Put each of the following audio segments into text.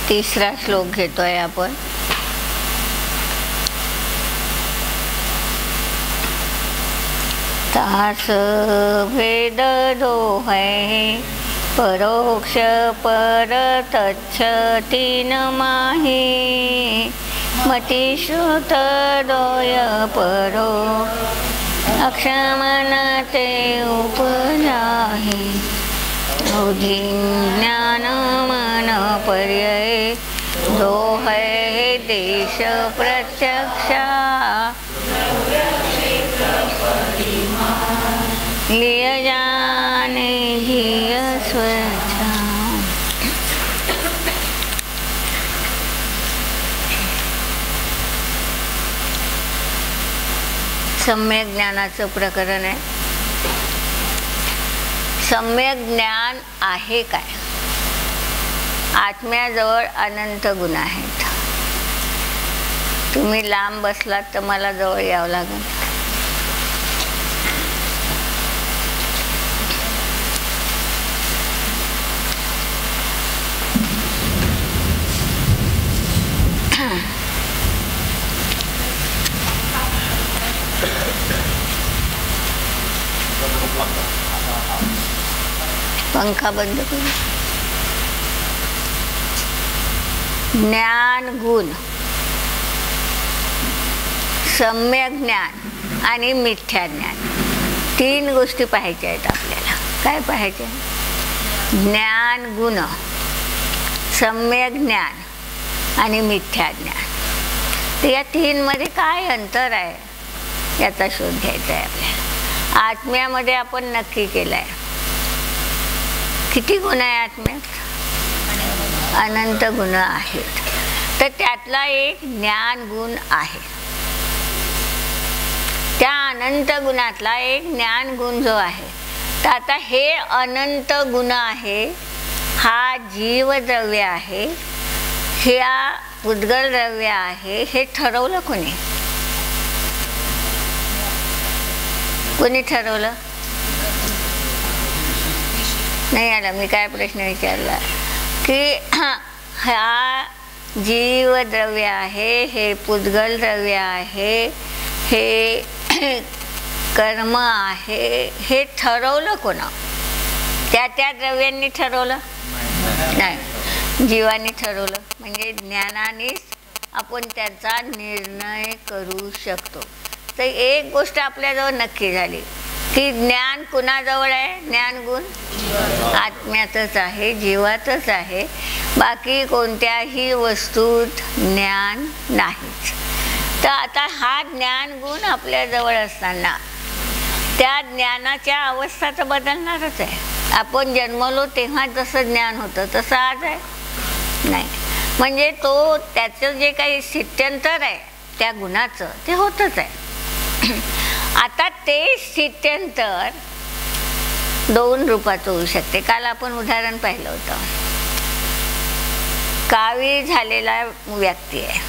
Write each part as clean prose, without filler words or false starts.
तिसरा श्लोक घेतोय आपण. तास भेद दो है परोक्ष पर तच्छ तीन माही मती श्रुत दोय परो अक्षमन ते उपजाही बुद्धि ज्ञान मन पर्यय दो है देश प्रत्यक्षा लिय जाने जिय स्वच्छा. सम्यक ज्ञानाचं प्रकरण आहे. सम्यक ज्ञान आहे काय? आत्म्याजवळ अनंत गुण आहेत. तुम्ही लांब बसलात तर मला जवळ यावं लागेल. पंखा बंद करू. ज्ञान गुण, सम्यक ज्ञान आणि मिथ्या ज्ञान, तीन गोष्टी पाहायच्या आहेत आपल्याला. काय पाहायचे? ज्ञान गुण, सम्यक ज्ञान आणि मिथ्या ज्ञान. तर या तीन मध्ये काय अंतर आहे याचा शोध घ्यायचा आहे आपल्याला. आत्म्यामध्ये आपण नक्की केलाय किती गुण आहे आत्म्यात? अनंत गुण आहेत. तर त्यातला एक ज्ञान गुण आहे. त्या अनंत गुणातला एक ज्ञान गुण जो आहे, तर आता हे अनंत गुण आहे, हा जीवद्रव्य आहे, ह्या उद्गल द्रव्य आहे, हे ठरवलं कोणी? कोणी ठरवलं? नाही आला. मी काय प्रश्न विचारला की हा जीवद्रव्य आहे, हे पुद्गल द्रव्य आहे, हे कर्म आहे, हे ठरवलं कोणा? त्या त्या द्रव्यांनी ठरवलं? नाही, जीवाने ठरवलं. म्हणजे ज्ञानानेच आपण त्याचा निर्णय करू शकतो. तर एक गोष्ट आपल्याजवळ नक्की झाली की ज्ञान कुणाजवळ आहे? ज्ञानगुण आत्म्यातच आहे, जीवातच आहे. बाकी कोणत्याही वस्तूत ज्ञान नाहीच. तर आता हा ज्ञानगुण आपल्याजवळ असताना त्या ज्ञानाच्या अवस्था तर बदलणारच आहे. आपण जन्मलो तेव्हा जसं ज्ञान होतं तसं आज आहे? नाही. म्हणजे तो त्याचं जे काही स्थित्यंतर आहे त्या गुणाचं ते होतच आहे. आता ते स्थित्यंतर दोन रूपाचं होऊ शकते. काल आपण उदाहरण पाहिलं होतं. काळी झालेला व्यक्ती आहे,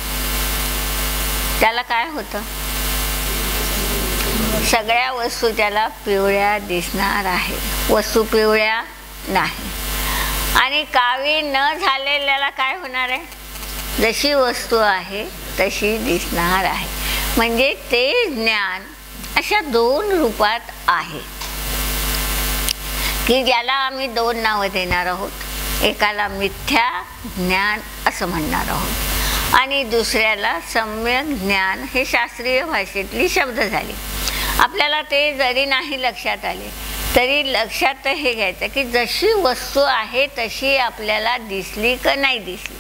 त्याला काय होतं? सगळ्या वस्तू त्याला पिवळ्या दिसणार आहे, वस्तू पिवळ्या नाही. आणि काळी न झालेल्याला काय होणार आहे? जशी वस्तू आहे तशी दिसणार आहे. म्हणजे ते ज्ञान अशा दोन रूपात आहे की ज्याला आम्ही दोन नावं देणार आहोत. एकाला मिथ्या ज्ञान असं म्हणणार आहोत आणि दुसऱ्याला सम्यक ज्ञान. हे शास्त्रीय भाषेतली शब्द झाले. आपल्याला ते जरी नाही लक्षात आले तरी लक्षात हे घ्यायचं की जशी वस्तू आहे तशी आपल्याला दिसली का नाही दिसली?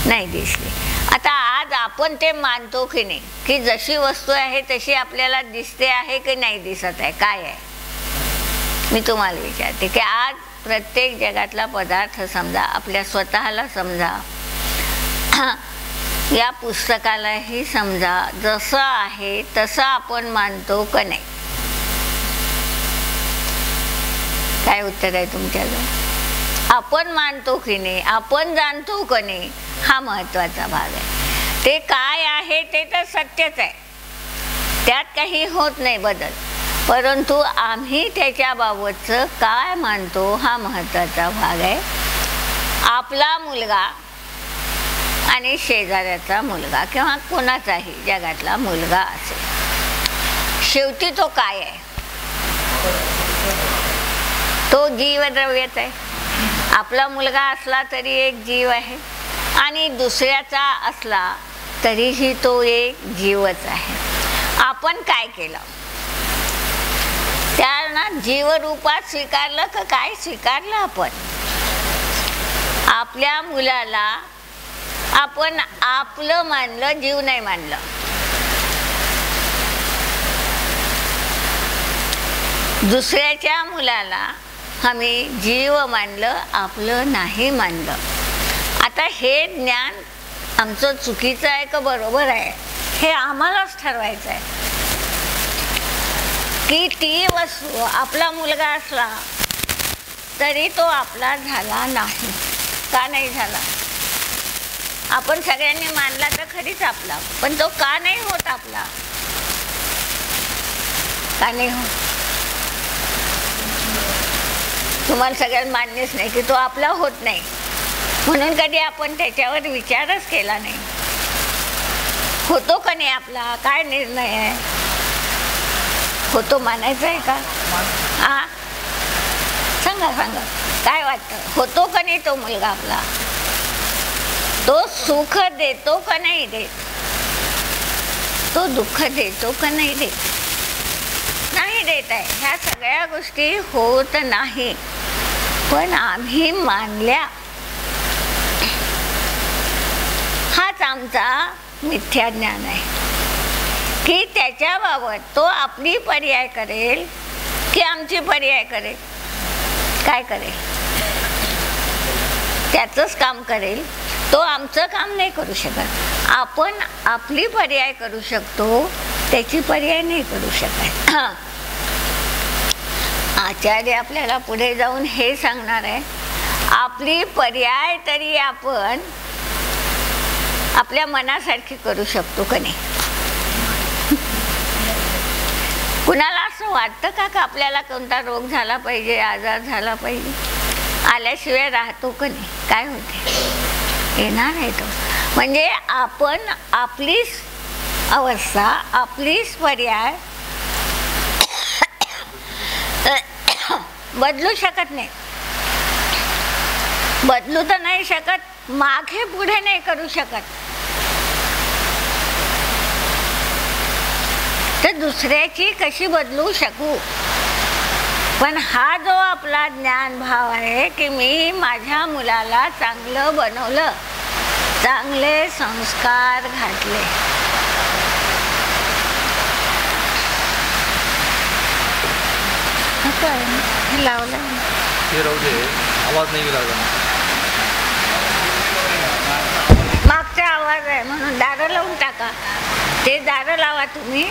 नाही दिसली. आता आज आपण ते मानतो की नाही की जशी वस्तू आहे तशी आपल्याला दिसते आहे की नाही दिसत आहे? काय आहे? मी तुम्हाला विचारते की आज प्रत्येक जगातला पदार्थ समजा, आपल्या स्वतःला समजा, या पुस्तकालाही समजा, जसं आहे तसं आपण मानतो का नाही? काय उत्तर आहे तुमच्याजवळ? आपण मानतो की नाही, आपण जाणतो का नाही, हा महत्त्वाचा भाग आहे. ते काय आहे ते तर सत्यच आहे, त्यात काही होत नाही बदल. परंतु आम्ही त्याच्याबाबतचं काय मानतो हा महत्त्वाचा भाग आहे. आपला मुलगा आणि शेजाऱ्याचा मुलगा किंवा कोणाचाही जगातला मुलगा असेल, शेवटी तो काय आहे? तो जीवद्रव्यच आहे. आपला मुलगा असला तरी एक जीव आहे आणि दुसऱ्याचा असला तरीही तो एक जीवच आहे. आपण काय केलं? त्यांना जीवरूपात स्वीकारलं का काय स्वीकारलं? आपण आपल्या मुलाला आपण आपलं मानलं, जीव नाही मानलं. दुसऱ्याच्या मुलाला आम्ही जीव मानलं, आपलं नाही मानलं. आता हे ज्ञान आमचं चुकीचं आहे का बरोबर आहे हे आम्हालाच ठरवायचं आहे. की ती वस्तू आपला मुलगा असला तरी तो आपला झाला नाही. का नाही झाला? आपण सगळ्यांनी मानला तर खरीच आपला, पण तो का नाही होत आपला? का नाही होत? तुम्हाला सगळ्यांना मान्यच नाही की तो आपला होत नाही, म्हणून कधी आपण त्याच्यावर विचारच केला नाही. होतो का नाही आपला? काय निर्णय आहे? होतो मानायचा आहे का? सांगा सांगा, काय वाटतं? होतो का नाही तो मुलगा आपला? तो सुख देतो का नाही देत? तो दुःख देतो का नाही देत? नाही देत आहे. ह्या सगळ्या गोष्टी होत नाही, पण आम्ही मानल्या. हाच आमचा मिथ्या ज्ञान आहे की त्याच्याबाबत तो आपली पर्याय करेल की आमची पर्याय करेल? काय करेल? त्याचंच काम करेल. तो आमचं काम नाही करू शकत. आपण आपली पर्याय करू शकतो, त्याची पर्याय नाही करू शकत. आचार्य आपल्याला पुढे जाऊन हे सांगणार आहे, आपली पर्याय तरी आपण आपल्या मनासारखी करू शकतो का नाही? कुणाला असं वाटतं का आपल्याला कोणता रोग झाला पाहिजे, आजार झाला पाहिजे? आल्याशिवाय राहतो का नाही? काय होते? येणार आहे तो. म्हणजे आपण आपलीच अवस्था, आपलीच पर्याय बदलू शकत नाही. बदलू तर नाही शकत, मागे पुढे नाही करू शकत. तर दुसऱ्याची कशी बदलू शकू? पण हा जो आपला ज्ञान भाव आहे की मी माझ्या मुलाला चांगलं बनवलं, चांगले संस्कार घातले, लावलं आवाज नाही लागला. मागचा आवाज आहे म्हणून दारं लावून टाका. ते दारं लावा तुम्ही.